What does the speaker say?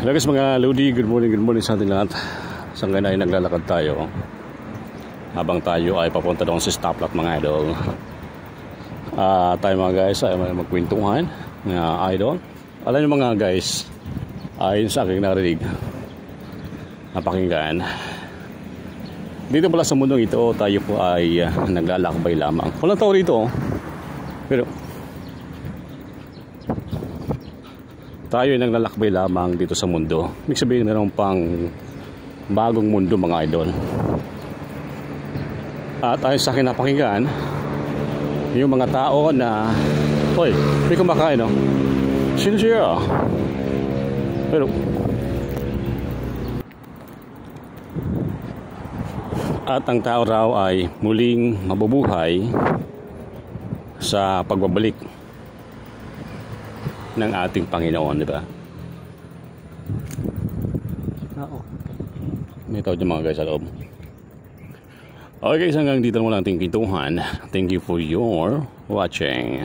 Hello guys mga Lodi, good morning sa ating lahat. Sa ngayon ay naglalakad tayo habang tayo ay papunta doon sa stoplight mga idol. Tayo mga guys ay magkwentuhan mga idol. Alam niyo mga guys, ayon sa aking narinig napakinggan, dito pala sa mundong ito tayo po ay naglalakbay lamang. Walang tao dito, pero tayo ay naglalakbay lamang dito sa mundo. Ibig sabihin meron pang bagong mundo mga idol. At ayon sa akin napakinggan, yung mga tao na hoy, may kumakain no? Sino siya? Pero at ang tao raw ay muling mabubuhay sa pagbabalik ng ating Panginoon, di ba? May tao dyan mga guys sa loob. Okay guys, hanggang dito naman ang ating pintuhan. Thank you for your watching.